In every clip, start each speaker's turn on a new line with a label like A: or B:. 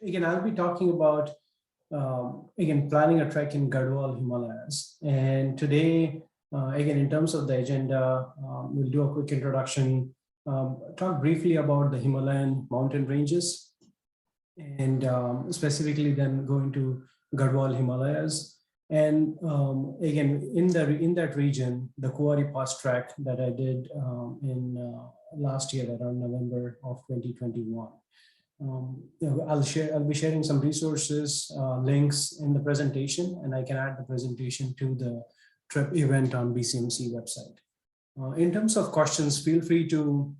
A: again, I'll be talking about, again, planning a trek in Garhwal Himalayas. And today, again, in terms of the agenda, we'll do a quick introduction, talk briefly about the Himalayan mountain ranges, and specifically then go into Garhwal Himalayas. And again, in that region, the Kuari Pass trek that I did in last year around November of 2021. I'll be sharing some resources, links in the presentation, and I can add the presentation to the trip event on BCMC website. In terms of questions, feel free to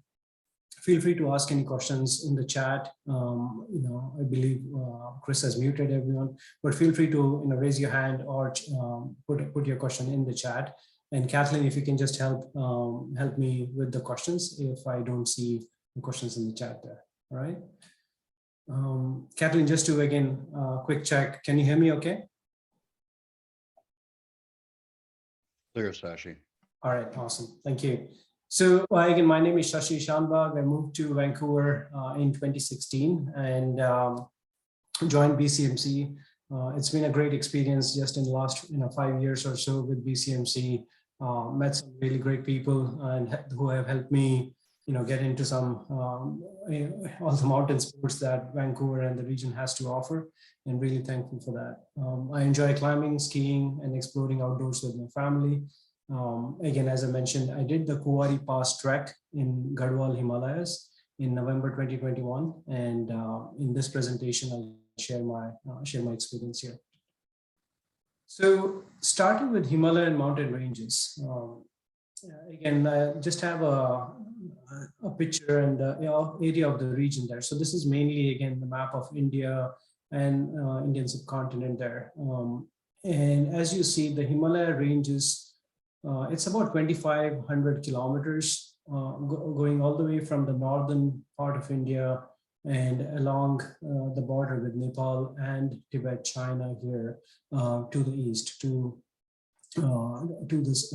A: ask any questions in the chat. I believe Chris has muted everyone, but feel free to raise your hand or put your question in the chat. And Kathleen, if you can just help me with the questions if I don't see the questions in the chat there. All right. Kathleen, just to again quick check. Can you hear me? Okay.
B: Clear, Shashi.
A: All right. Awesome. Thank you. So again, my name is Shashi Shanbhag. I moved to Vancouver in 2016 and joined BCMC. It's been a great experience just in the last 5 years or so with BCMC. Met some really great people and who have helped me get into some all the mountain sports that Vancouver and the region has to offer, and really thankful for that. I enjoy climbing, skiing, and exploring outdoors with my family. Again, as I mentioned, I did the Kuari Pass trek in Garhwal Himalayas in November 2021, and in this presentation, I'll share my experience here. So, starting with Himalayan mountain ranges, again, I just have a picture and area of the region there. So this is mainly again the map of India and Indian subcontinent there, and as you see, the Himalaya ranges. It's about 2,500 kilometers going all the way from the northern part of India and along the border with Nepal and Tibet, China here to the east, to this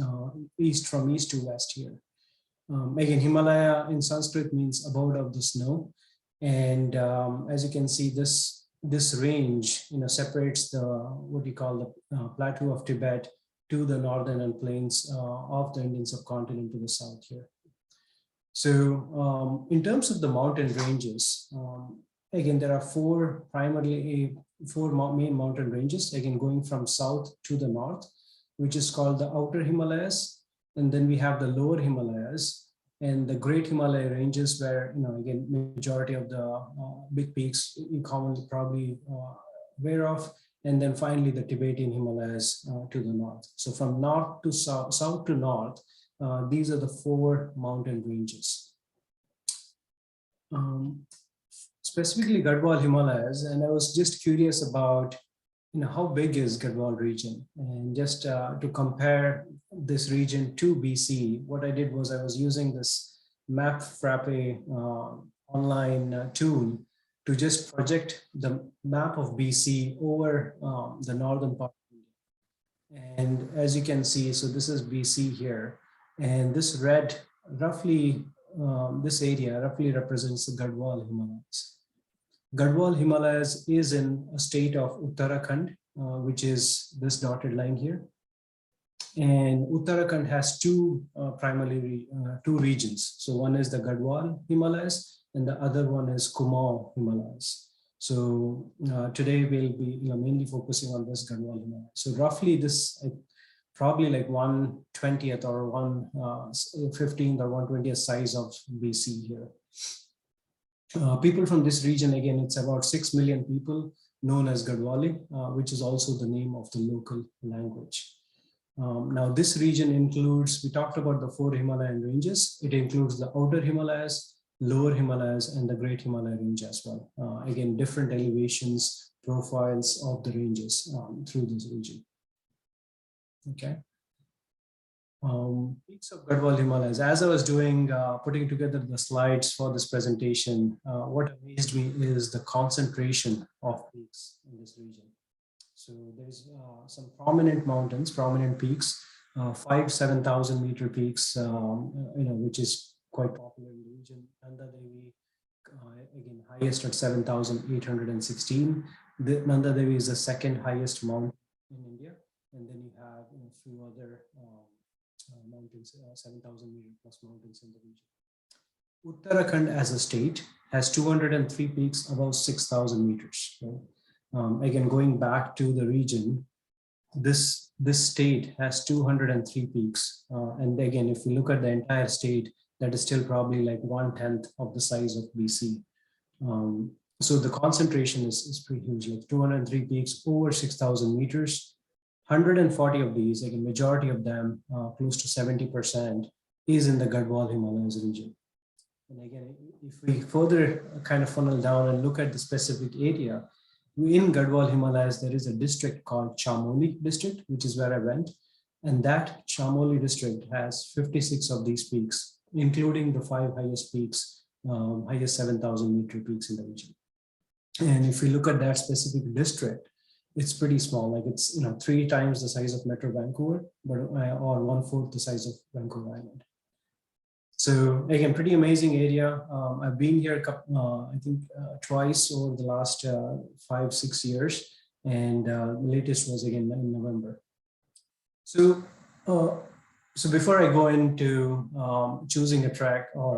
A: east, from east to west here. Again, Himalaya in Sanskrit means abode of the snow. And as you can see, this range separates the what you call the plateau of Tibet to the northern and plains of the Indian subcontinent to the south here. So in terms of the mountain ranges, again, there are four main mountain ranges, again, going from south to the north, which is called the Outer Himalayas. And then we have the Lower Himalayas and the Great Himalaya ranges, where, again, majority of the big peaks you commonly probably aware of. And then finally, the Tibetan Himalayas to the north. So from north to south to north, these are the four mountain ranges. Specifically Garhwal Himalayas, and I was just curious about, how big is Garhwal region? And just to compare this region to BC, what I did was I was using this Map Frappe online tool to just project the map of BC over the northern part of India. And as you can see, so this is BC here, and this red, roughly, this area roughly represents the Garhwal Himalayas. Garhwal Himalayas is in a state of Uttarakhand, which is this dotted line here. And Uttarakhand has primarily two regions. So one is the Garhwal Himalayas, and the other one is Kumaon Himalayas. So today we'll be mainly focusing on this Garhwal Himalayas. So roughly this probably like 1/20th or 1/15th or 1/20th size of BC here. People from this region, again, it's about 6 million people, known as Garhwali, which is also the name of the local language. Now this region includes, we talked about the four Himalayan ranges. It includes the Outer Himalayas, Lower Himalayas, and the Great Himalaya range as well. Again, different elevations, profiles of the ranges through this region. Okay. Peaks of Garhwal Himalayas. As I was doing, putting together the slides for this presentation, what amazed me is the concentration of peaks in this region. So there's some prominent mountains, prominent peaks, 5,000-7,000 meter peaks, which is quite popular in the region. Nanda Devi, again, highest at 7,816. The Nanda Devi is the second highest mountain in India. And then you have a few other mountains, 7,000 meter plus mountains in the region. Uttarakhand as a state has 203 peaks above 6,000 meters. Right? Again, going back to the region, this state has 203 peaks. And again, if we look at the entire state, that is still probably like 1/10 of the size of BC. So the concentration is pretty huge, like 203 peaks over 6,000 meters. 140 of these, again, majority of them, close to 70%, is in the Garhwal Himalayas region. And again, if we further kind of funnel down and look at the specific area, in Garhwal Himalayas, there is a district called Chamoli district, which is where I went. And that Chamoli district has 56 of these peaks, including the 5 highest peaks, highest 7,000 meter peaks in the region. And if we look at that specific district, it's pretty small, like it's 3 times the size of Metro Vancouver, but or 1/4 the size of Vancouver Island. So again, pretty amazing area. I've been here, I think, twice over the last 5-6 years, and the latest was again in November. So, so before I go into choosing a track or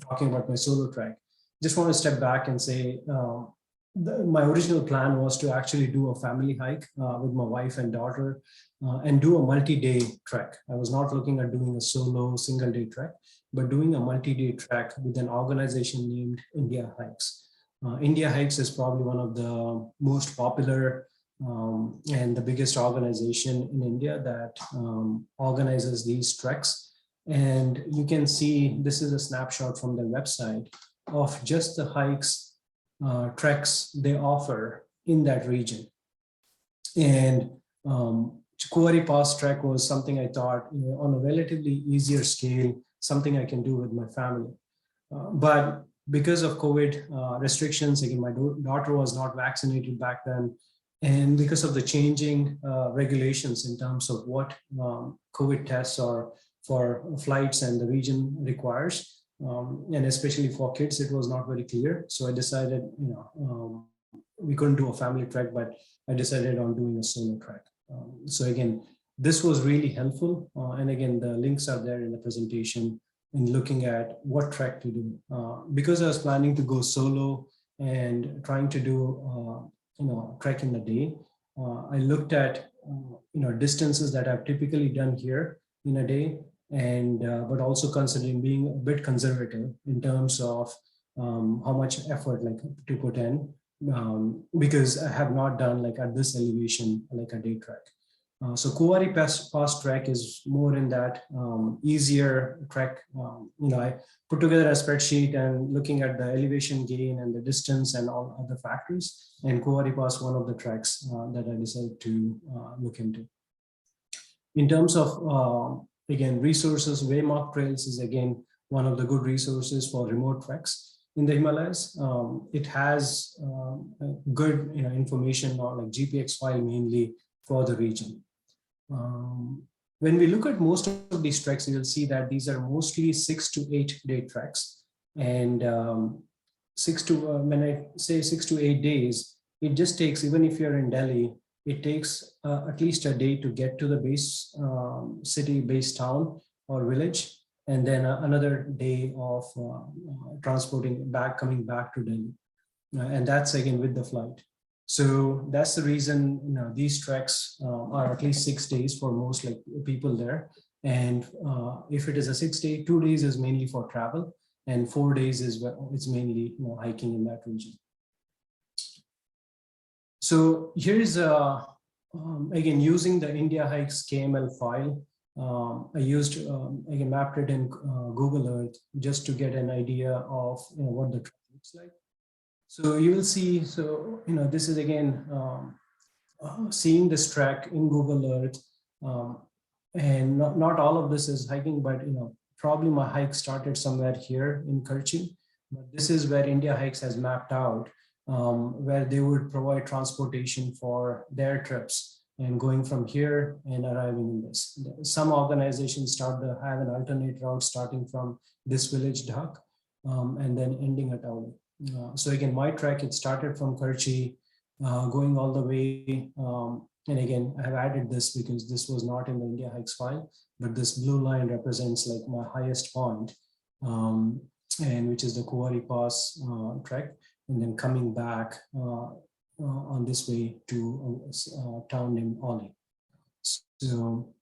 A: talking about my solo track, just want to step back and say my original plan was to actually do a family hike with my wife and daughter and do a multi-day trek. I was not looking at doing a solo single-day trek, but doing a multi-day trek with an organization named India Hikes. India Hikes is probably one of the most popular and the biggest organization in India that organizes these treks. And you can see, this is a snapshot from their website of just the hikes, treks they offer in that region. And Kuari Pass trek was something I thought on a relatively easier scale, something I can do with my family. But because of COVID restrictions, again, my daughter was not vaccinated back then. And because of the changing regulations in terms of what COVID tests are for flights and the region requires, and especially for kids, it was not very clear. So I decided, we couldn't do a family trek, but I decided on doing a solo trek. So again, this was really helpful. And again, the links are there in the presentation in looking at what trek to do. Because I was planning to go solo and trying to do, trek in a day, I looked at, distances that I've typically done here in a day, and but also considering being a bit conservative in terms of how much effort like to put in, because I have not done like at this elevation like a day trek. So Kuari Pass trek is more in that easier trek. I put together a spreadsheet and looking at the elevation gain and the distance and all other factors. And Kuari Pass, one of the treks that I decided to look into. In terms of again, resources, Waymark Trails is again one of the good resources for remote treks in the Himalayas. It has good information or like GPX file mainly for the region. When we look at most of these treks, you'll see that these are mostly 6 to 8 day treks. And when I say 6 to 8 days, it just takes, even if you're in Delhi, it takes at least a day to get to the base city, base town or village, and then another day of transporting back, coming back to Delhi. And that's again with the flight. So that's the reason these treks are at least 6 days for most like people there. And if it is a 6 day, 2 days is mainly for travel, and 4 days is it's mainly hiking in that region. So here's again using the India Hikes KML file. I used again mapped it in Google Earth just to get an idea of what the trek looks like. So you will see, so this is again seeing this track in Google Earth, and not all of this is hiking, but probably my hike started somewhere here in Karchi, but this is where India Hikes has mapped out, where they would provide transportation for their trips and going from here and arriving in this. Some organizations start to have an alternate route starting from this village, Dhak, and then ending at Auli. So again, my trek, it started from Karchi, going all the way. And again, I have added this because this was not in the India hikes file, but this blue line represents like my highest point, and which is the Kuari Pass trek, and then coming back on this way to a town named Oli. So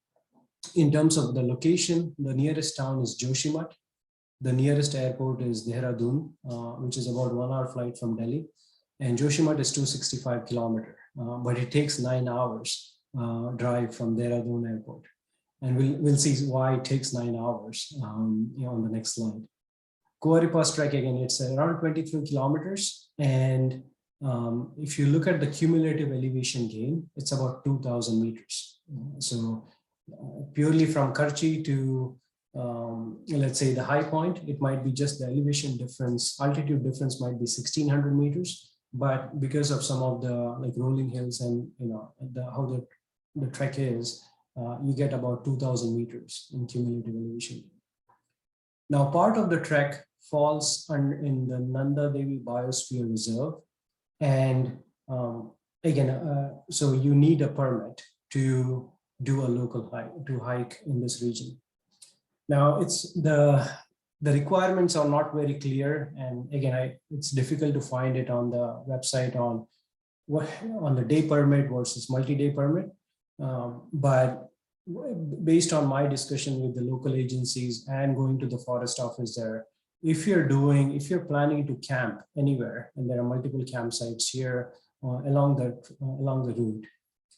A: in terms of the location, the nearest town is Joshimath. The nearest airport is Dehradun, which is about 1 hour flight from Delhi. And Joshimath is 265 kilometers, but it takes 9 hours drive from Dehradun airport. And we'll see why it takes 9 hours on the next slide. Kuari Pass trek, again, it's around 23 kilometers. And if you look at the cumulative elevation gain, it's about 2,000 meters. So purely from Karchi to, let's say the high point, it might be just the elevation difference, altitude difference might be 1,600 meters. But because of some of the like rolling hills and how the trek is, you get about 2,000 meters in cumulative elevation. Now, part of the trek falls in the Nanda Devi Biosphere Reserve. And so you need a permit to do a local hike, to hike in this region. Now, it's the requirements are not very clear. And again, it's difficult to find it on the website on the day permit versus multi-day permit. But based on my discussion with the local agencies and going to the forest office there, if you're planning to camp anywhere, and there are multiple campsites here along the route,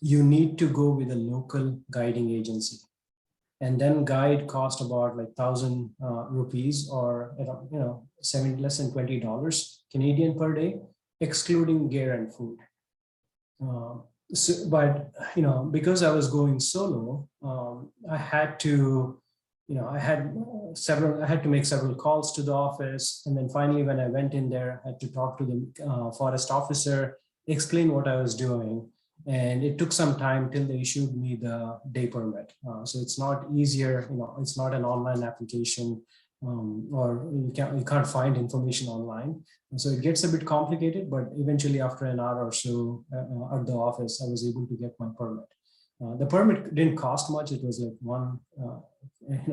A: you need to go with a local guiding agency. And then guide cost about like 1,000 rupees, or less than $20 Canadian per day, excluding gear and food. But because I was going solo, I had to make several calls to the office, and then finally when I went in there, I had to talk to the forest officer, explain what I was doing. And it took some time till they issued me the day permit. So it's not easier, it's not an online application, or you can't find information online. And so it gets a bit complicated, but eventually after an hour or so at the office, I was able to get my permit. The permit didn't cost much. It was like one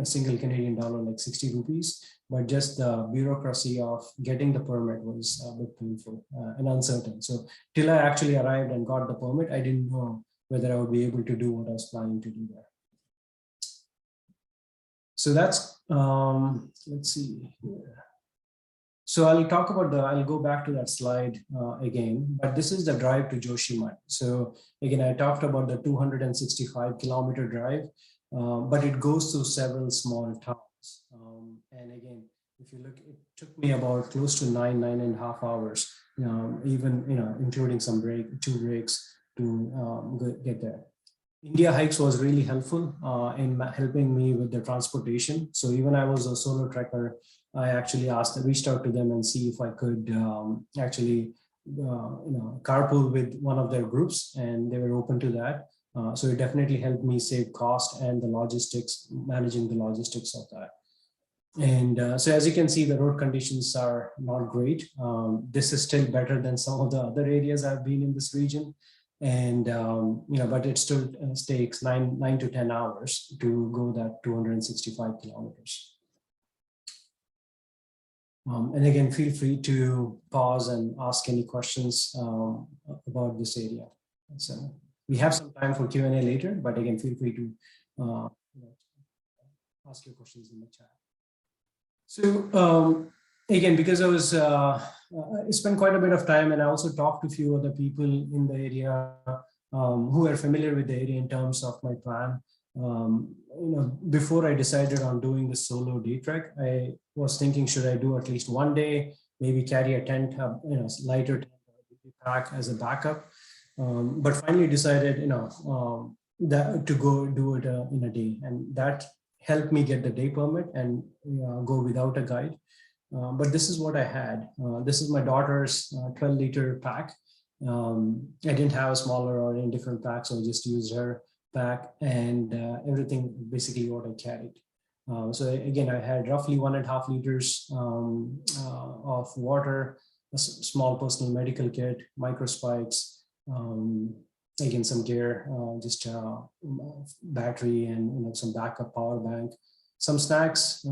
A: single Canadian dollar, like 60 rupees. But just the bureaucracy of getting the permit was a bit painful and uncertain. So till I actually arrived and got the permit, I didn't know whether I would be able to do what I was planning to do there. So that's, let's see here. So I'll go back to that slide again, but this is the drive to Joshimath. So again, I talked about the 265 kilometer drive, but it goes through several small towns. And again, if you look, it took me about close to 9.5 hours, even, including some two breaks to get there. India Hikes was really helpful in helping me with the transportation. So even I was a solo trekker, I actually reached out to them and see if I could carpool with one of their groups, and they were open to that. So it definitely helped me save cost and the logistics, managing the logistics of that. And so as you can see, the road conditions are not great. This is still better than some of the other areas I've been in this region. And, but it still takes 9 to 10 hours to go that 265 kilometers. And again, feel free to pause and ask any questions about this area. So we have some time for Q&A later, but again, feel free to ask your questions in the chat. So again, because I spent quite a bit of time, and I also talked to a few other people in the area who are familiar with the area in terms of my plan. Before I decided on doing the solo day trek, I was thinking, should I do at least one day, maybe carry a tent, lighter tent pack as a backup. But finally decided, that to go do it in a day, and that helped me get the day permit and go without a guide. But this is what I had. This is my daughter's 12-liter pack. I didn't have a smaller or any different pack, so I just used her pack, and everything basically what I carried. So again, I had roughly 1.5 liters of water, a small personal medical kit, microspikes, again, some gear, just battery and some backup power bank, some snacks.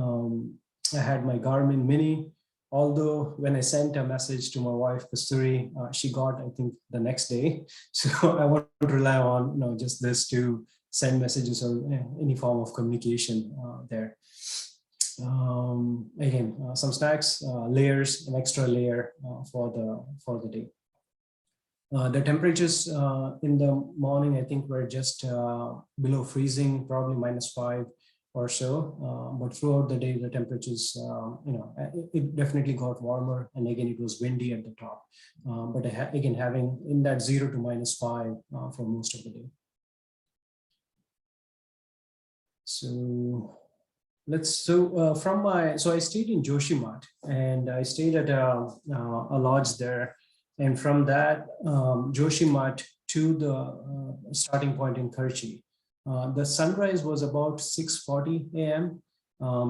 A: I had my Garmin Mini, although when I sent a message to my wife, Kasturi, she got, I think, the next day. So I won't rely on just this to send messages or any form of communication there. Again, some snacks, layers, an extra layer for the day. The temperatures in the morning, I think, were just below freezing, probably -5 or so. But throughout the day, the temperatures, it definitely got warmer. And again, it was windy at the top. But again, having in that 0 to -5 for most of the day. So I stayed in Joshimath, and I stayed at a lodge there. And from that Joshimath to the starting point in Karchi, the sunrise was about 6:40 a.m.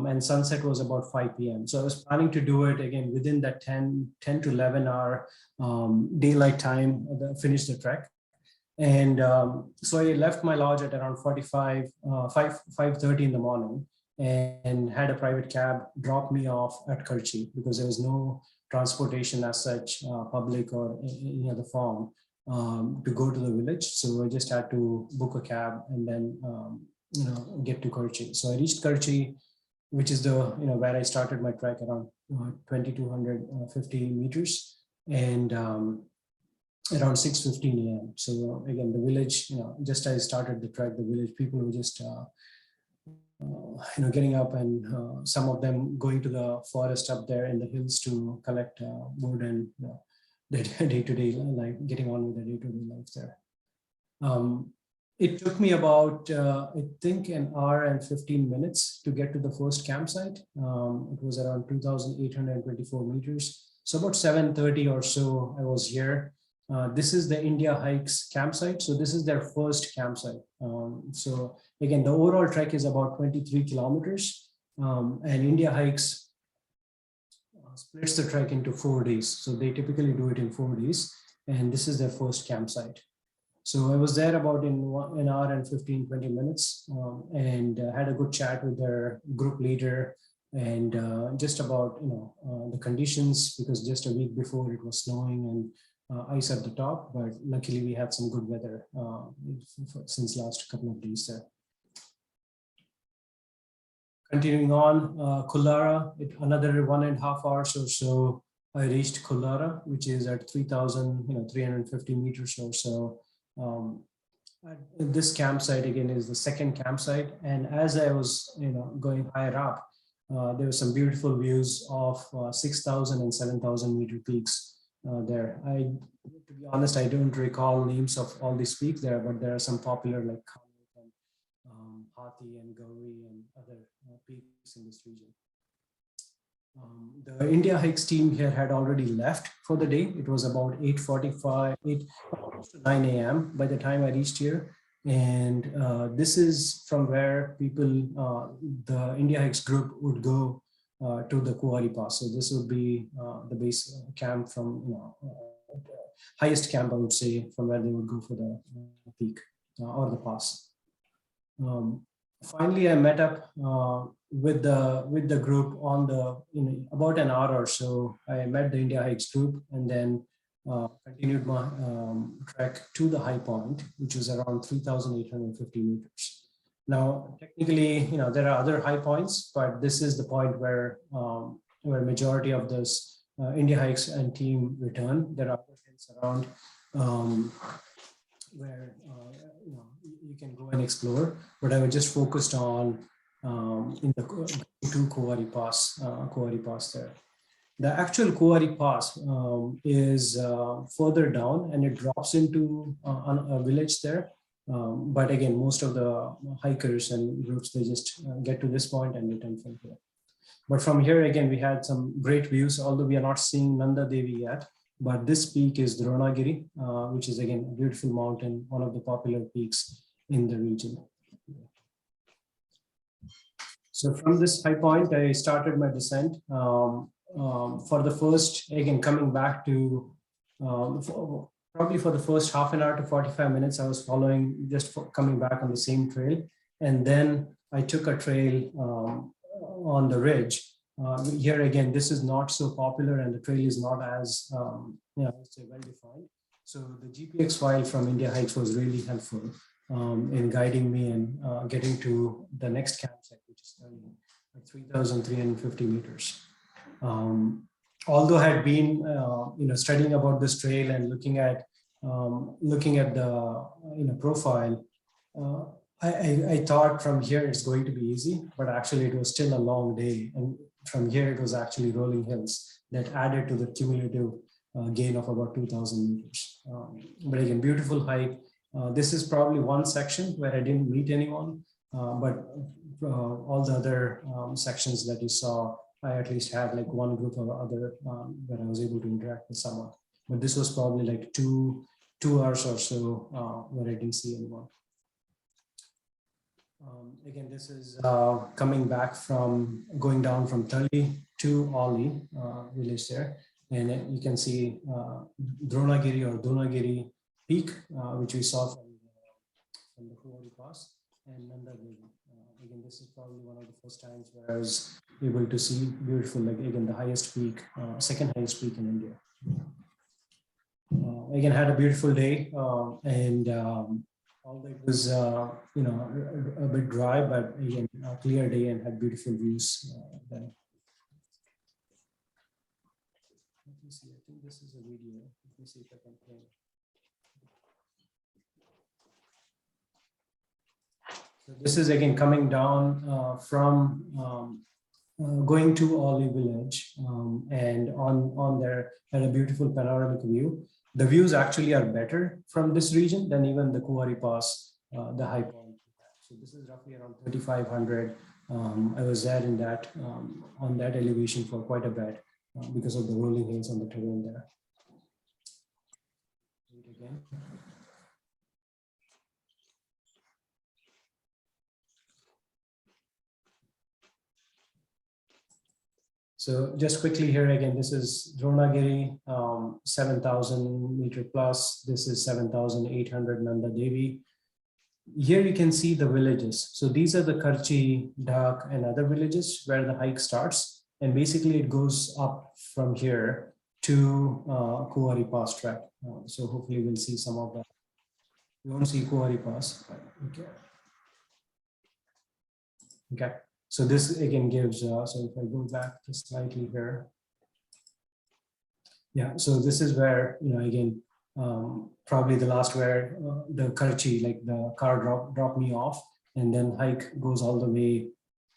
A: And sunset was about 5 p.m. So I was planning to do it again within that 10 to 11 hour daylight time, finish the trek. And so I left my lodge at around 5:30 in the morning, and had a private cab drop me off at Karchi, because there was no transportation as such, public or any other form, to go to the village. So I just had to book a cab and then get to Karchi. So I reached Karchi, which is the where I started my trek, around 2,250 meters, and around 6:15 a.m. So again, the village, just as I started the trek, the village people were just getting up, and some of them going to the forest up there in the hills to collect wood and their day-to-day life, getting on with the day-to-day life there. It took me about, I think, an hour and 15 minutes to get to the first campsite. It was around 2,824 meters. So about 7:30 or so, I was here. This is the India Hikes campsite. So this is their first campsite. So again, the overall trek is about 23 kilometers. And India Hikes splits the trek into 4 days. So they typically do it in 4 days. And this is their first campsite. So I was there about in an hour and 15, 20 minutes, and had a good chat with their group leader, and just about the conditions, because just a week before it was snowing and ice at the top, but luckily we had some good weather since last couple of days there. Continuing on, Kullara, another 1.5 hours or so, I reached Kullara, which is at 3,350 meters or so. This campsite again is the second campsite, and as I was going higher up, there were some beautiful views of 6,000 and 7,000 meter peaks there. To be honest, I don't recall names of all these peaks there, but there are some popular like Hathi and Gauri and other peaks in this region. The India Hikes team here had already left for the day. It was about 8:45, 9 a.m. by the time I reached here. And this is from where people, the India Hikes group would go to the Kuari Pass. So this would be the base camp from, highest camp, I would say, from where they would go for the peak or the pass. Finally, I met up with the group on about an hour or so. I met the India Hikes group, and then continued my trek to the high point, which was around 3,850 meters. Now, technically, there are other high points, but this is the point where majority of this India Hikes and team return. There are other hills around where you can go and explore, but I was just focused on in the Kuari Pass there. The actual Kuari Pass is further down, and it drops into a village there. But again, most of the hikers and groups, they just get to this point and return from here. But from here, again, we had some great views, although we are not seeing Nanda Devi yet. But this peak is Dronagiri, which is again a beautiful mountain, one of the popular peaks in the region. So from this high point, I started my descent. For the first, again, coming back to probably for the first half an hour to 45 minutes, I was following, coming back on the same trail. And then I took a trail on the ridge. Here again, this is not so popular and the trail is not as let's say well-defined. So the GPX file from India Hikes was really helpful in guiding me and getting to the next campsite, which is 3,350 meters. Although I had been studying about this trail and looking at the profile, I thought from here it's going to be easy, but actually it was still a long day, and from here it was actually rolling hills that added to the cumulative gain of about 2,000 meters. But again, beautiful hike. This is probably one section where I didn't meet anyone, but all the other sections that you saw, I at least had like one group of other where I was able to interact with someone. But this was probably like two hours or so where I didn't see anyone. Again, this is coming back from going down from Tali to Oli village there. And you can see Dronagiri or Donagiri peak, which we saw from the Kuari Pass, and Nanda Devi. Again, this is probably one of the first times where I was able to see beautiful, like again, the highest peak, second highest peak in India. Again, had a beautiful day, and although it was, a bit dry, but again, a clear day and had beautiful views then. Let me see, I think this is a video. Let me see if I can play it. So this is again coming down from going to Oli village, and on there had a beautiful panoramic view. The views actually are better from this region than even the Kuari Pass, the high point. So this is roughly around 3,500. I was there in that on that elevation for quite a bit because of the rolling hills on the terrain there. Again. So just quickly here again, this is Dronagiri, 7,000 meter plus. This is 7,800 Nanda Devi. Here you can see the villages. So these are the Karchi, Dak, and other villages where the hike starts. And basically it goes up from here to Kuari Pass track. So hopefully we'll see some of that. We won't see Kuari Pass, but okay. Okay. So this again gives, so if I go back just slightly here. Yeah, so this is where, again, probably the last where the Karchi, like the car dropped me off, and then hike goes all the way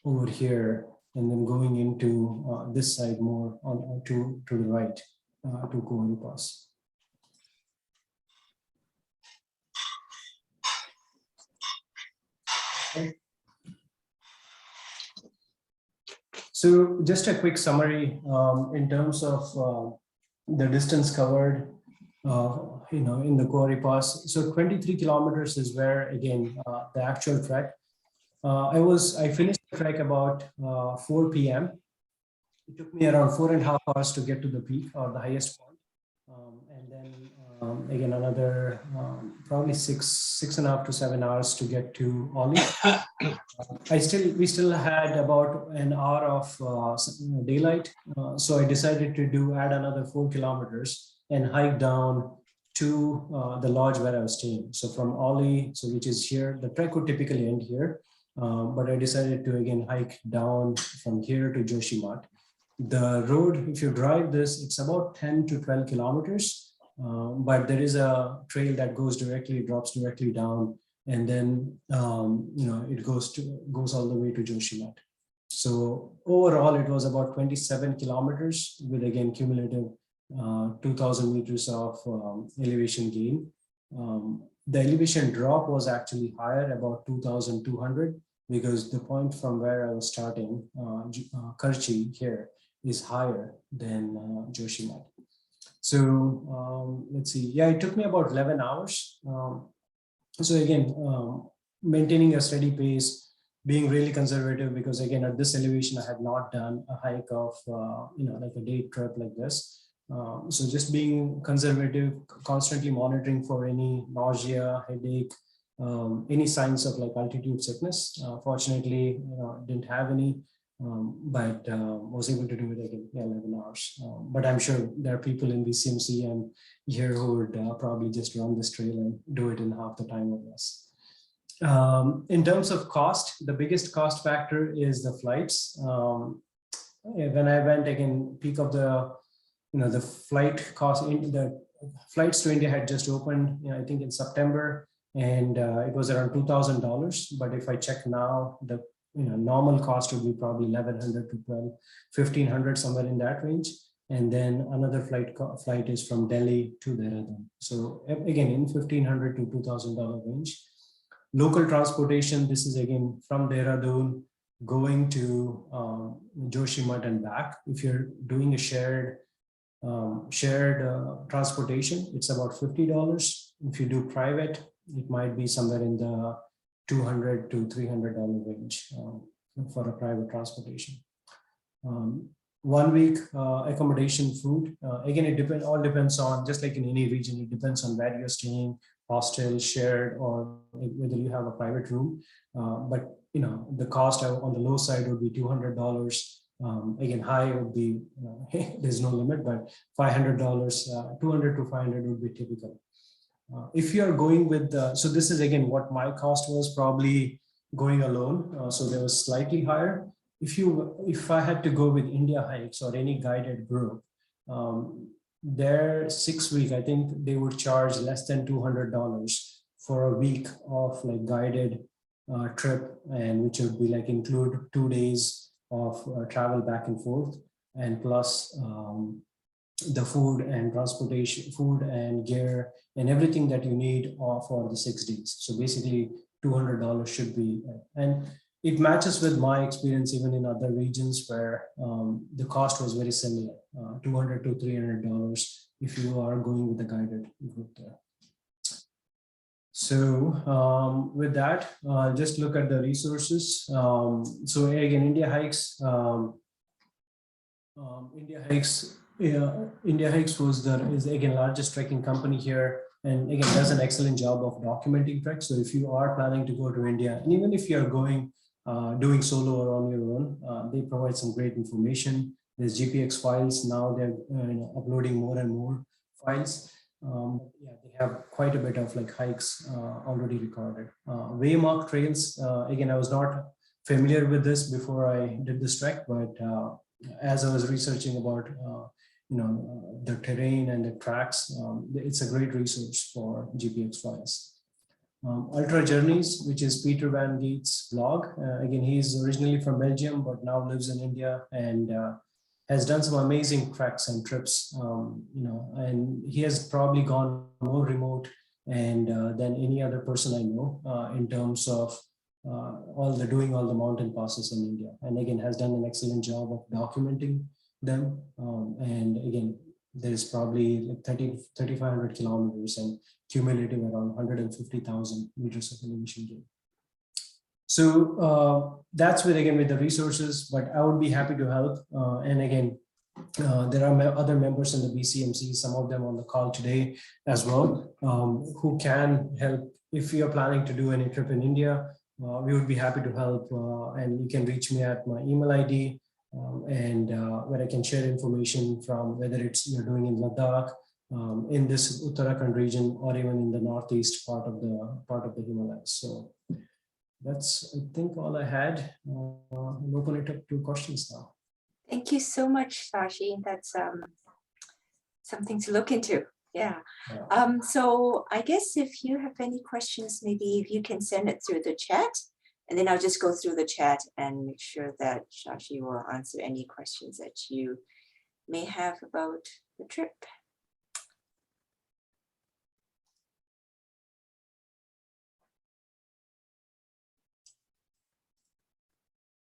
A: over here, and then going into this side more on to the right, to Kuari Pass. Okay. So just a quick summary in terms of the distance covered, in the Kuari Pass. So 23 kilometers is where, again, the actual trek. I finished the trek about 4 p.m. It took me around 4.5 hours to get to the peak or the highest point. And then again, another probably 6.5 to 7 hours to get to Oli. We still had about an hour of daylight. So I decided to add another 4 kilometers and hike down to the lodge where I was staying. So from Oli, so which is here, the trek would typically end here. But I decided to again hike down from here to Joshimath. The road, if you drive this, it's about 10 to 12 kilometers, but there is a trail that drops directly down, and then it goes all the way to Joshimath. So overall, it was about 27 kilometers with again cumulative 2,000 meters of elevation gain. The elevation drop was actually higher, about 2,200, because the point from where I was starting, Karchi here, is higher than Joshimath. So let's see. Yeah, it took me about 11 hours. So again, maintaining a steady pace, being really conservative, because again, at this elevation, I had not done a hike of, like a day trip like this. So just being conservative, constantly monitoring for any nausea, headache, any signs of like altitude sickness. Fortunately, didn't have any, but was able to do it like in 11 hours. But I'm sure there are people in BCMC and here who would probably just run this trail and do it in half the time or less. In terms of cost, the biggest cost factor is the flights. When I went, again, peak of the flight cost, the flights to India had just opened, I think in September, and it was around $2,000. But if I check now, the normal cost would be probably 1,100 to 1,500, somewhere in that range. And then another flight is from Delhi to Dehradun. So again, in $1,500 to $2,000 range. Local transportation, this is again from Dehradun going to Joshimath and back. If you're doing a shared transportation, it's about $50. If you do private, it might be somewhere in the $200 to $300 range for a private transportation. 1 week accommodation, food. Again, it all depends on, just like in any region, it depends on where you're staying, hostel, shared, or whether you have a private room. But the cost on the low side would be $200. Again, high would be, there's no limit, but $500, $200 to $500 would be typical. If you are going with, so this is again what my cost was, probably going alone. So there was slightly higher. If I had to go with India Hikes or any guided group, their 6 week, I think they would charge less than $200 for a week of like guided trip, and which would be like include 2 days of travel back and forth, and plus the food and transportation, food and gear and everything that you need for the 6 days. So basically $200 should be, and it matches with my experience even in other regions where the cost was very similar, $200 to $300 if you are going with the guided group there. So with that, just look at the resources. So again, India Hikes is again largest trekking company here, and again does an excellent job of documenting treks. So if you are planning to go to India, and even if you are going doing solo or on your own, they provide some great information. There's GPX files now; they're uploading more and more files. Yeah, they have quite a bit of like hikes already recorded. Waymark trails. Again, I was not familiar with this before I did this trek, but as I was researching about the terrain and the tracks, it's a great resource for GPX files. Ultra Journeys, which is Peter Van Geet's blog. Again, he's originally from Belgium, but now lives in India and has done some amazing treks and trips. And he has probably gone more remote and than any other person I know in terms of doing all the mountain passes in India, and again has done an excellent job of documenting them. And again, there's probably like 3,500 kilometers and cumulative around 150,000 meters of elevation gain. So that's with the resources, but I would be happy to help. And again, there are other members in the BCMC, some of them on the call today as well, who can help. If you're planning to do any trip in India, we would be happy to help, and you can reach me at my email ID, and where I can share information from whether it's you're doing in Ladakh, in this Uttarakhand region, or even in the northeast part of the Himalayas. So that's, I think, all I had. I'll open it up to questions now.
C: Thank you so much, Shashi. That's something to look into. Yeah. So I guess if you have any questions, maybe if you can send it through the chat, and then I'll just go through the chat and make sure that Shashi will answer any questions that you may have about the trip.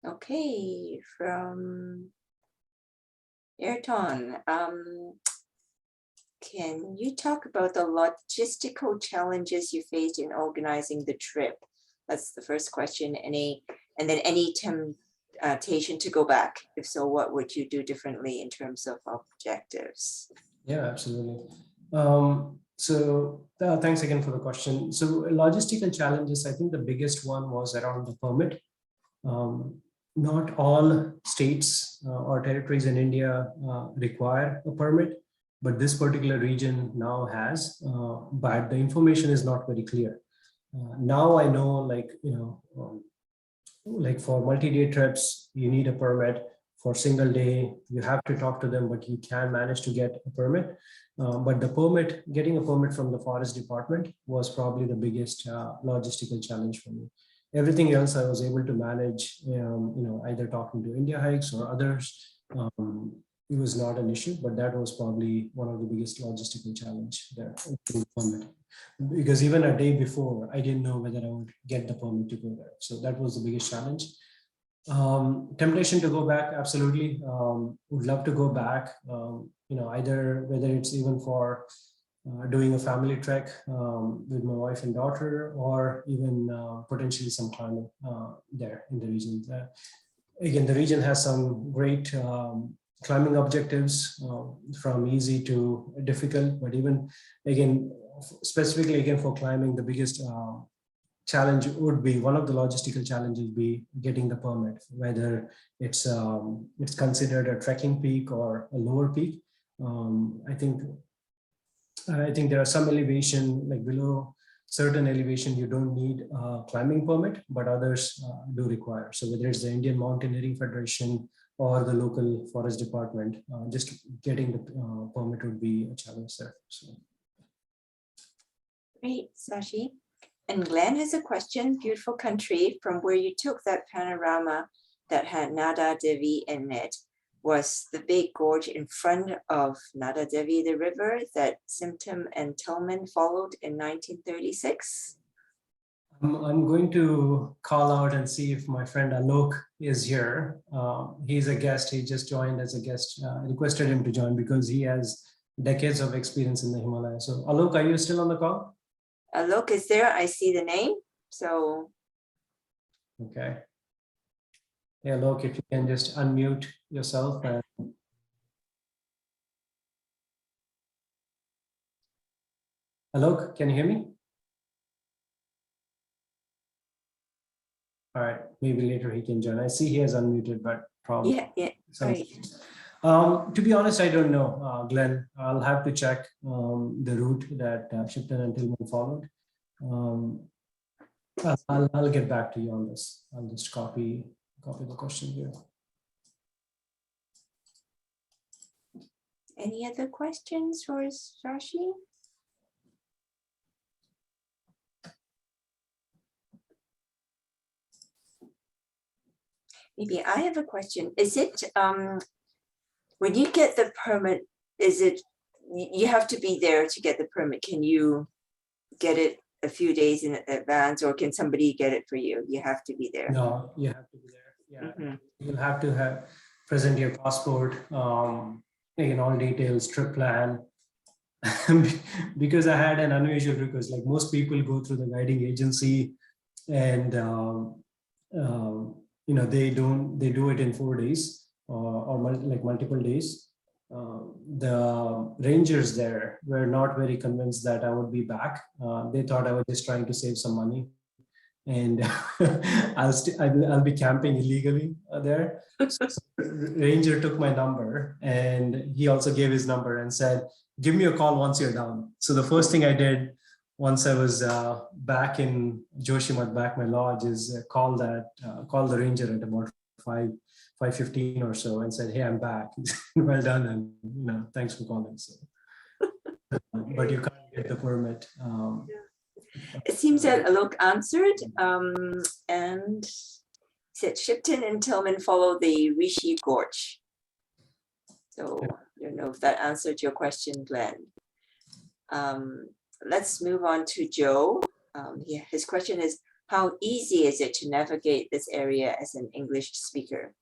C: Okay, from Ayrton, can you talk about the logistical challenges you faced in organizing the trip? That's the first question. And then any temptation to go back? If so, what would you do differently in terms of objectives?
A: Yeah, absolutely. Thanks again for the question. So logistical challenges, I think the biggest one was around the permit. Not all states or territories in India require a permit, but this particular region now has, but the information is not very clear. Now I know, like for multi-day trips, you need a permit. For single day, you have to talk to them, but you can manage to get a permit. But getting a permit from the forest department was probably the biggest logistical challenge for me. Everything else I was able to manage, either talking to India Hikes or others. It was not an issue, but that was probably one of the biggest logistical challenge there. Because even a day before, I didn't know whether I would get the permit to go there. So that was the biggest challenge. Temptation to go back, absolutely. Would love to go back. Either whether it's even for doing a family trek with my wife and daughter, or even potentially some climbing there in the region. Again, the region has some great climbing objectives, from easy to difficult, but even again, specifically again for climbing, the biggest challenge would be, one of the logistical challenges be getting the permit, whether it's considered a trekking peak or a lower peak. I think there are some elevation, like below certain elevation, you don't need a climbing permit, but others do require. So whether it's the Indian Mountaineering Federation or the local forest department, just getting the permit would be a challenge there. So.
C: Great, Shashi. And Glenn has a question. Beautiful country, from where you took that panorama that had Nada Devi in it, was the big gorge in front of Nada Devi, the river that Symptom and Tillman followed in 1936?
A: I'm going to call out and see if my friend Alok is here. He's a guest. He just joined as a guest. I requested him to join because he has decades of experience in the Himalayas. So Alok, are you still on the call?
C: Alok is there. I see the name. So.
A: Okay. Yeah, Alok, if you can just unmute yourself. Alok, can you hear me? All right, maybe later he can join. I see he has unmuted, but probably.
C: Yeah, right.
A: To be honest, I don't know, Glenn. I'll have to check the route that Shipton and Tillman followed. I'll get back to you on this. I'll just copy the question here.
C: Any other questions for Shashi? Maybe I have a question. Is it, when you get the permit, is it, you have to be there to get the permit? Can you get it a few days in advance, or can somebody get it for you? You have to be there.
A: No, you have to be there. Yeah, you'll have to present your passport, again, all details, trip plan. Because I had an unusual request, like most people go through the guiding agency, and they do it in 4 days or multiple days. The rangers there were not very convinced that I would be back. They thought I was just trying to save some money, and I'll be camping illegally there. So ranger took my number, and he also gave his number and said, "Give me a call once you're down." So the first thing I did once I was back in Joshimath, back my lodge, is call the ranger at about 5:15 or so and said, "Hey, I'm back. Well done, and thanks for calling." So, but you can't get the permit.
C: It seems that Alok answered, and said Shipton and Tillman follow the Rishi Gorge. So I don't know if that answered your question, Glenn. Let's move on to Joe. His question is, how easy is it to navigate this area as an English speaker?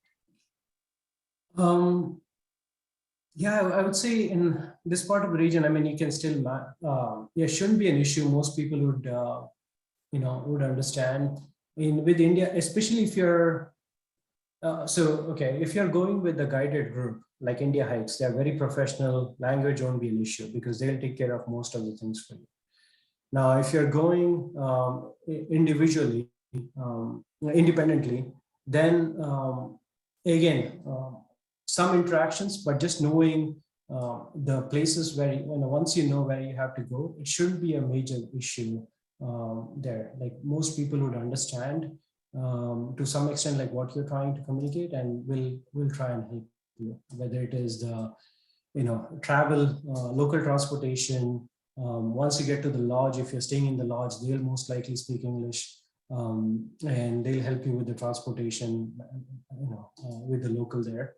A: Yeah, I would say in this part of the region, you can still, shouldn't be an issue. Most people would understand. with India, especially if you're if you're going with a guided group like India Hikes, they're very professional. Language won't be an issue because they'll take care of most of the things for you. Now, if you're going individually, independently, then again, some interactions, but just knowing the places where, once you know where you have to go, it shouldn't be a major issue there. Like most people would understand to some extent, like what you're trying to communicate, and will try and help you, whether it is the, travel, local transportation. Once you get to the lodge, if you're staying in the lodge, they'll most likely speak English, and they'll help you with the transportation, with the local there.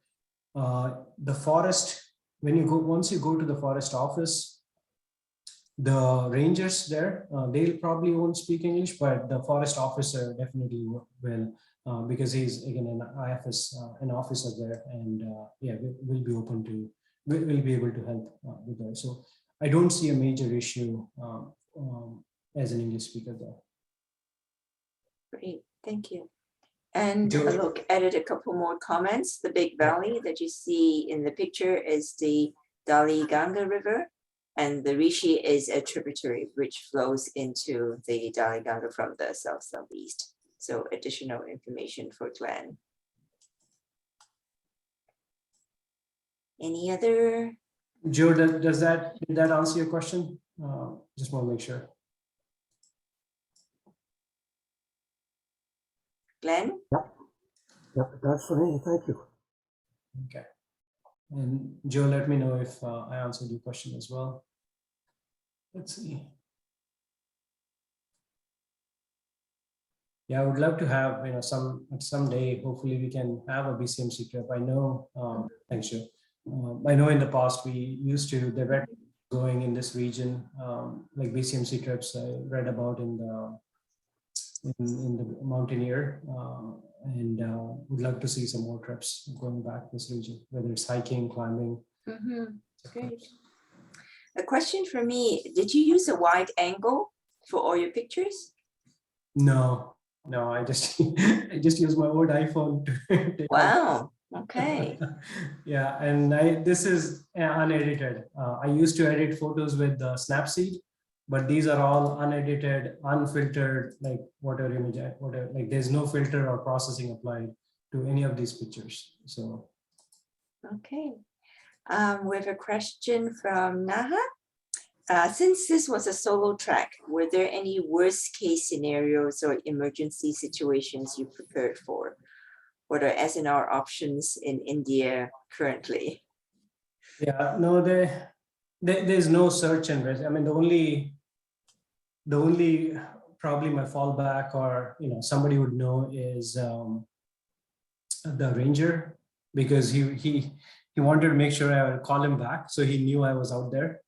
A: The forest, once you go to the forest office, the rangers there, they'll probably won't speak English, but the forest officer definitely will, because he's again an officer there, and will be open to, will be able to help with that. So I don't see a major issue as an English speaker there.
C: Great, thank you. And
A: George.
C: look, added a couple more comments. The big valley that you see in the picture is the Dali Ganga River, and the Rishi is a tributary which flows into the Dali Ganga from the south-southeast. So additional information for Glenn. Any other?
A: Joe, did that answer your question? Just want to make sure.
C: Glenn?
D: Yep, that's for me. Thank you.
A: Okay. And Joe, let me know if I answered your question as well. Let's see. Yeah, I would love to have, someday, hopefully we can have a BCMC trip. I know, thanks, Joe. I know in the past we used to, there were going in this region, like BCMC trips I read about in the Mountaineer, and would love to see some more trips going back this region, whether it's hiking, climbing.
C: Great. A question for me, did you use a wide angle for all your pictures?
A: No, I just I just use my old iPhone to take.
C: Wow, okay.
A: Yeah, and this is unedited. I used to edit photos with Snapseed, but these are all unedited, unfiltered, like whatever image, whatever, like there's no filter or processing applied to any of these pictures. So.
C: Okay. We have a question from Naha. Since this was a solo trek, were there any worst case scenarios or emergency situations you prepared for? What are SNR options in India currently?
A: Yeah, no, there's no search and rescue. I mean, the only probably my fallback, or somebody would know, is the ranger, because he wanted to make sure I would call him back, so he knew I was out there.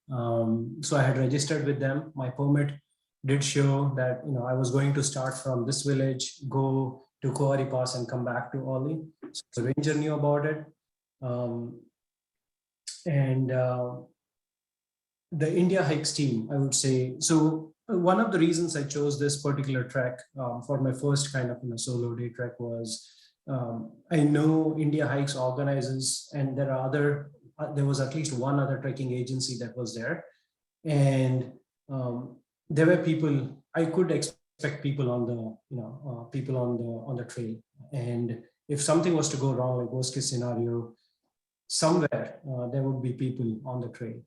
A: So I had registered with them. My permit did show that I was going to start from this village, go to Kuari Pass, and come back to Oli. So the ranger knew about it, and the India Hikes team, I would say. So one of the reasons I chose this particular trek for my first kind of solo day trek was, I know India Hikes organizes, and there was at least one other trekking agency that was there, and there were people. I could expect people on the trail, and if something was to go wrong, like worst case scenario, somewhere there would be people on the trail.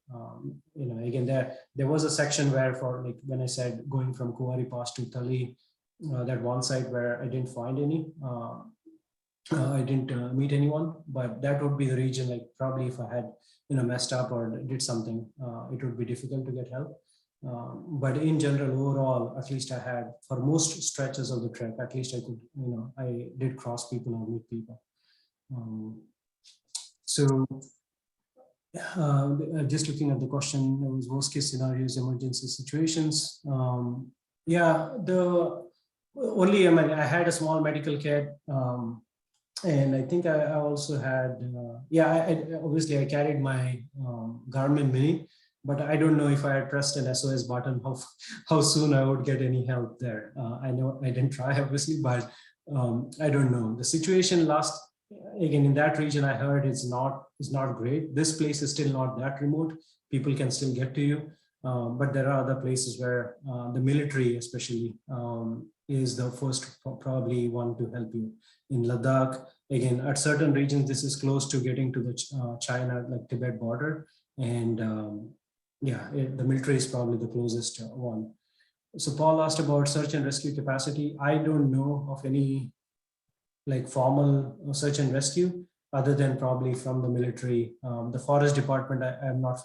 A: Again, there was a section where, for like when I said going from Kuari Pass to Tali, that one side where I didn't find any. I didn't meet anyone, but that would be the region, like probably if I had messed up or did something, it would be difficult to get help. But in general, overall, at least I had, for most stretches of the trek, at least I could, I did cross people or meet people. So just looking at the question, there was worst case scenarios, emergency situations. Yeah, the only, I had a small medical kit. And I think I also had, obviously I carried my Garmin Mini, but I don't know if I had pressed an SOS button, how soon I would get any help there. I know I didn't try, obviously, but I don't know. The situation again, in that region, I heard is not great. This place is still not that remote. People can still get to you. But there are other places where the military, especially, is the first probably one to help you. In Ladakh, again, at certain regions, this is close to getting to the China, like Tibet border. And the military is probably the closest one. So Paul asked about search and rescue capacity. I don't know of any like formal search and rescue other than probably from the military. The forest department, I'm not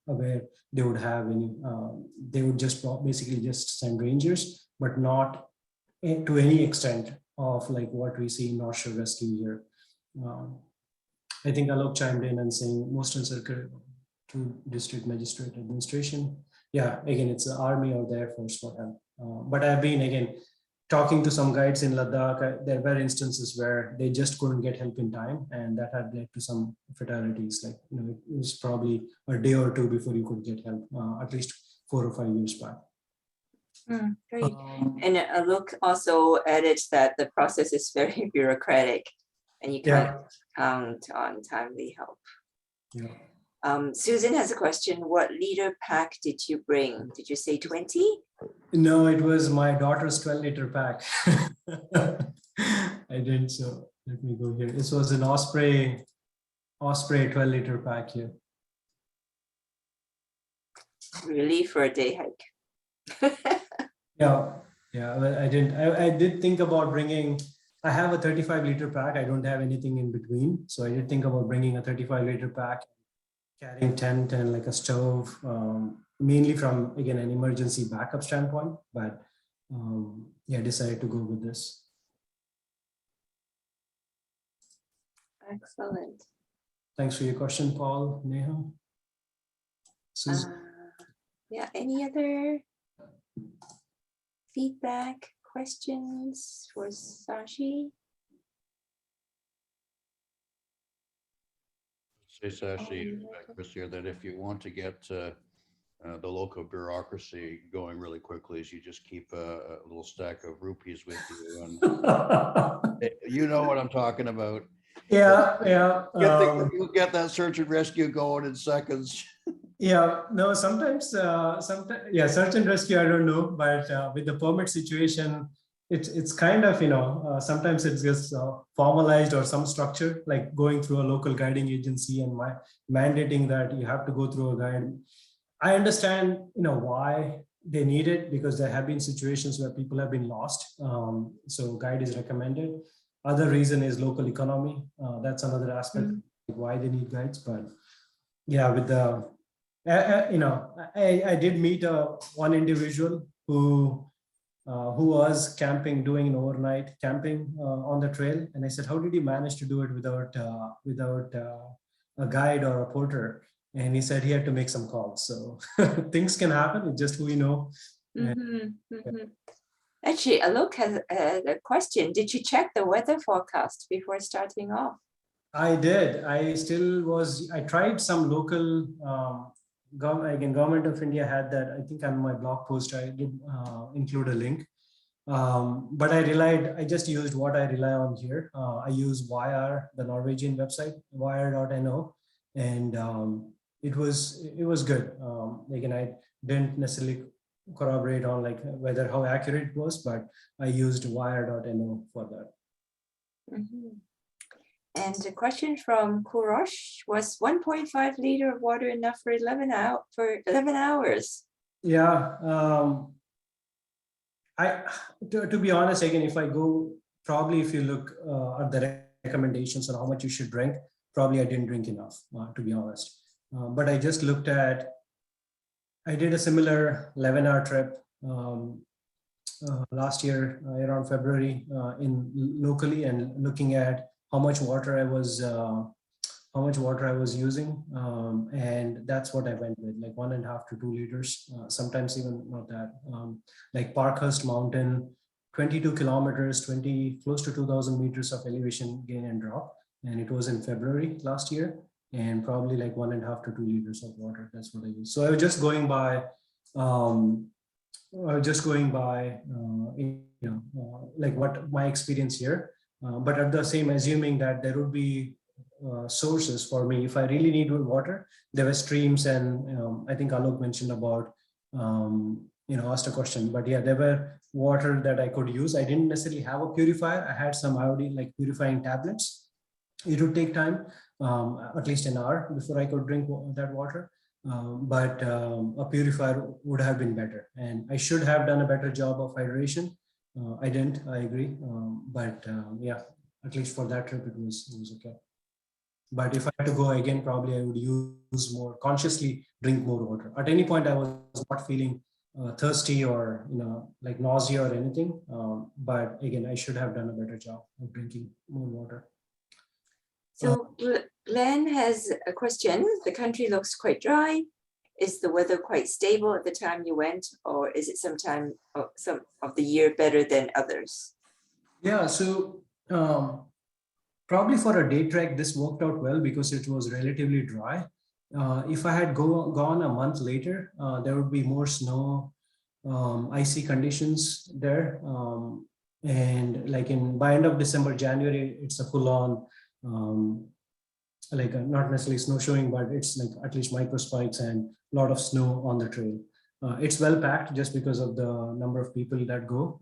A: aware they would have any. They would just basically just send rangers, but not to any extent of like what we see in North Shore Rescue here. I think Alok chimed in and saying Mostyn Circle to District Magistrate Administration. Yeah, again, it's the Army or the Air Force for help. But I've been, again, talking to some guides in Ladakh. There were instances where they just couldn't get help in time, and that had led to some fatalities. Like, it was probably a day or two before you could get help, at least 4 or 5 years back.
C: Great. And Alok also added that the process is very bureaucratic and you can't count on timely help.
A: Yeah.
C: Susan has a question. What liter pack did you bring? Did you say 20?
A: No, it was my daughter's 12-liter pack. I didn't, so let me go here. This was an Osprey 12-liter pack here.
C: Really, for a day hike?
A: Yeah, well, I did think about bringing, I have a 35-liter pack. I don't have anything in between. So I did think about bringing a 35-liter pack, carrying tent and like a stove, mainly from, again, an emergency backup standpoint, but decided to go with this.
C: Excellent.
A: Thanks for your question, Paul, Neha.
C: Any other feedback, questions for Shashi?
B: Say, Shashi, Chris here, that if you want to get the local bureaucracy going really quickly, is you just keep a little stack of rupees with you, and you know what I'm talking about.
A: Yeah.
B: You'll get that search and rescue going in seconds.
A: Yeah, no, sometimes, search and rescue, I don't know, but with the permit situation, it's kind of, sometimes it's just formalized or some structure, like going through a local guiding agency and mandating that you have to go through a guide. I understand, why they need it, because there have been situations where people have been lost. So guide is recommended. Other reason is local economy. That's another aspect why they need guides. But yeah, with the, I did meet one individual who was camping, doing an overnight camping on the trail. And I said, how did you manage to do it without a guide or a porter? And he said he had to make some calls. So things can happen. It's just who you know.
C: Actually, Alok has a question. Did you check the weather forecast before starting off?
A: I did. I tried some local, Government of India had that. I think on my blog post, I did include a link. But I just used what I rely on here. I use Wire, the Norwegian website, wire.no. And it was good. Again, I didn't necessarily corroborate on like how accurate it was, but I used wire.no for that.
C: And the question from Kurosh was 1.5 liter of water enough for 11 hours?
A: Yeah. To be honest, again, if you look at the recommendations on how much you should drink, probably I didn't drink enough, to be honest. But I just looked at, I did a similar 11-hour trip last year around February locally, and looking at how much water I was using, and that's what I went with, like 1.5 to 2 liters, sometimes even not that. Like Parkhurst Mountain, 22 kilometers, close to 2,000 meters of elevation gain and drop, and it was in February last year. and probably like 1.5 to 2 liters of water. That's what I use. So I was just going by, like what my experience here. But at the same, assuming that there would be sources for me if I really need water. There were streams, and I think Alok mentioned about asked a question, but yeah, there were water that I could use. I didn't necessarily have a purifier. I had some iodine like purifying tablets. It would take time, at least an hour before I could drink that water. But a purifier would have been better, and I should have done a better job of hydration. I didn't, I agree. But yeah, at least for that trip, it was okay. But if I had to go again, probably I would use more consciously, drink more water. At any point, I was not feeling thirsty or like nausea or anything. But again, I should have done a better job of drinking more water.
C: So Glenn has a question. The country looks quite dry. Is the weather quite stable at the time you went, or is it some of the year better than others?
A: Yeah, so probably for a day trek, this worked out well because it was relatively dry. If I had gone a month later, there would be more snow, icy conditions there. And like by end of December, January, it's a full on, not necessarily snowshoeing, but it's like at least micro spikes and a lot of snow on the trail. It's well packed just because of the number of people that go.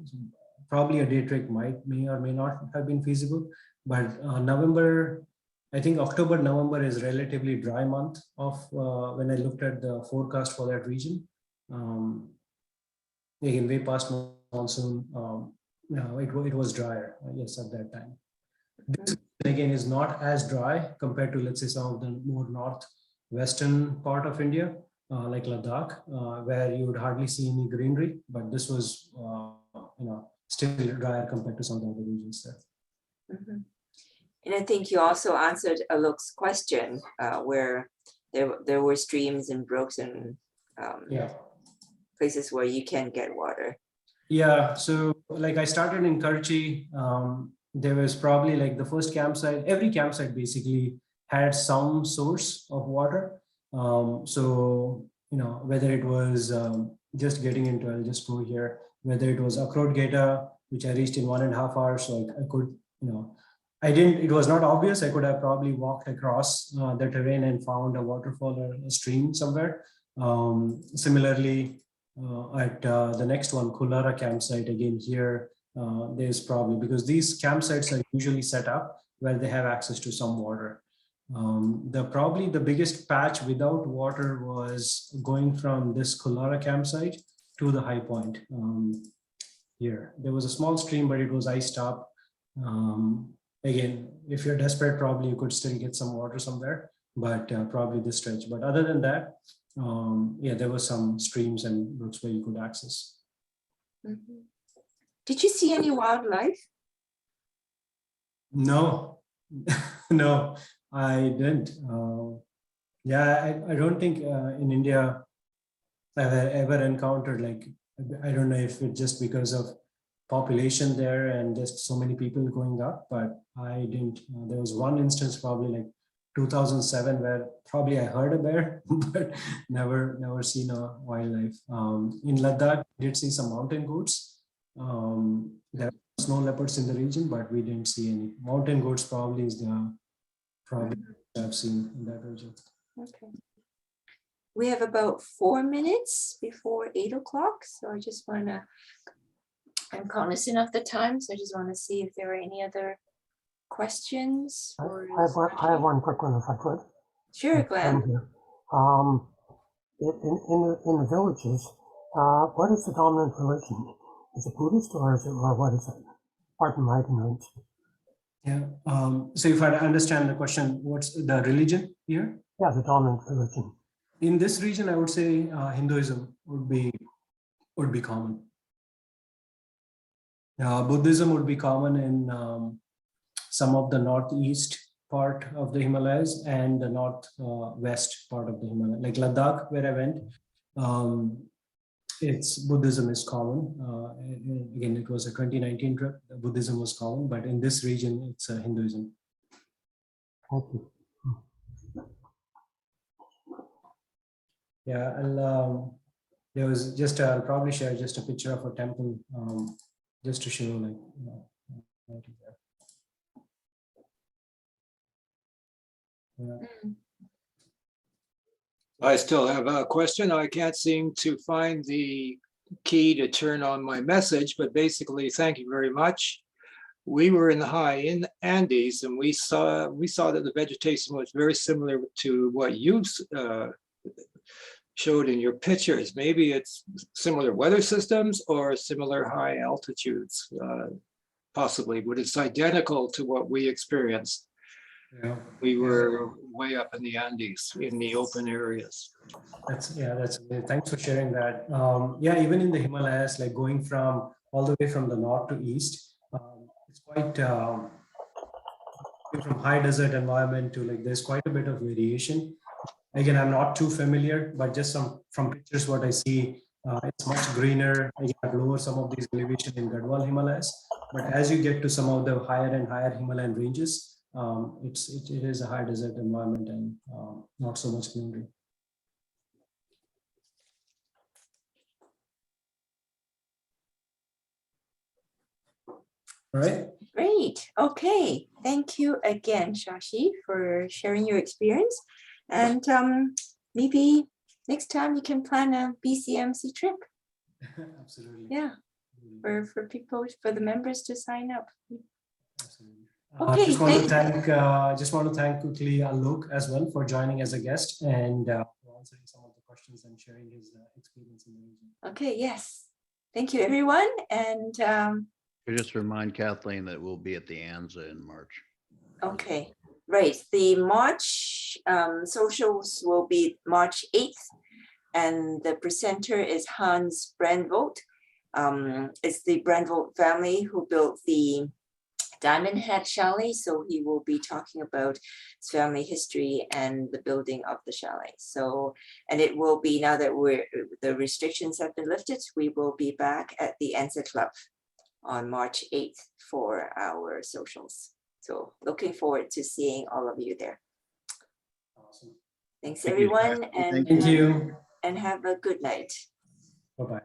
A: Probably a day trek may or may not have been feasible, but November, I think October, November is relatively dry month of when I looked at the forecast for that region. Again, way past monsoon, it was drier, yes, at that time. This again is not as dry compared to, let's say, some of the more northwestern part of India, like Ladakh, where you would hardly see any greenery, but this was, still drier compared to some of the other regions there.
C: Mm-hmm. And I think you also answered Alok's question, where there were streams and brooks and places where you can get water.
A: Yeah, so like I started in Karchi. There was probably like the first campsite, every campsite basically had some source of water. So, whether it was just getting into, I'll just go here, whether it was Akrot Geta, which I reached in 1.5 hours. So I could, it was not obvious. I could have probably walked across the terrain and found a waterfall or a stream somewhere. Similarly, at the next one, Kulara campsite, again here, there's probably, because these campsites are usually set up where they have access to some water. Probably the biggest patch without water was going from this Kulara campsite to the high point here. There was a small stream, but it was iced up. Again, if you're desperate, probably you could still get some water somewhere, but probably this stretch. But other than that, there were some streams and brooks where you could access.
C: Mm-hmm. Did you see any wildlife?
A: No, no, I didn't. I don't think in India I've ever encountered, like, I don't know if it's just because of population there and just so many people going up, but I didn't. There was one instance probably like 2007 where probably I heard a bear, but never seen a wildlife. In Ladakh, I did see some mountain goats. There are snow leopards in the region, but we didn't see any. Mountain goats probably is the problem I've seen in that region.
C: Okay. We have about 4 minutes before 8 o'clock. So I just want to, I'm cognizant of the time. So I just want to see if there are any other questions.
D: I have one quick one if I could.
C: Sure, Glenn.
D: In the villages, what is the dominant religion? Is it Buddhist or what is it? Pardon my ignorance.
A: Yeah. So if I understand the question, what's the religion here?
D: Yeah, the dominant religion.
A: In this region, I would say Hinduism would be common. Buddhism would be common in some of the northeast part of the Himalayas and the northwest part of the Himalayas, like Ladakh, where I went. It's Buddhism is common. Again, it was a 2019 trip. Buddhism was common, but in this region, it's Hinduism.
D: Thank you.
A: Yeah, there was just I'll probably share just a picture of a temple, just to show like right there. Yeah.
E: I still have a question. I can't seem to find the key to turn on my message, but basically, thank you very much. We were in the high Andes, and we saw that the vegetation was very similar to what you showed in your pictures. Maybe it's similar weather systems or similar high altitudes, possibly, but it's identical to what we experienced.
A: Yeah.
E: We were way up in the Andes in the open areas.
A: That's thanks for sharing that. Yeah, even in the Himalayas, like going from all the way from the north to east, it's quite from high desert environment to like there's quite a bit of variation. Again, I'm not too familiar, but just from pictures what I see, it's much greener. I get lower some of these elevation in Garhwal Himalayas, but as you get to some of the higher and higher Himalayan ranges, it is a high desert environment and not so much greenery. All right.
C: Great. Okay. Thank you again, Shashi, for sharing your experience. And maybe next time you can plan a BCMC trip.
A: Absolutely.
C: Yeah. For people, for the members to sign up.
A: Absolutely.
C: Okay,
A: just want to thank quickly Alok as well for joining as a guest and for answering some of the questions and sharing his experience in the region.
C: Okay, yes. Thank you, everyone. And
B: I just remind Kathleen that we'll be at the ANZA in March.
C: okay, right. The March socials will be March 8th, and the presenter is Hans Brandvold. It's the Brandvold family who built the Diamond Head Chalet, so he will be talking about his family history and the building of the chalet. So, and it will be, now that the restrictions have been lifted, we will be back at the ANZA Club on March 8th for our socials. So looking forward to seeing all of you there.
A: Awesome.
C: Thanks,
B: Thank you,
C: everyone,
B: Shashi.
C: and
A: Thank you.
C: and have a good night.
A: Bye-bye.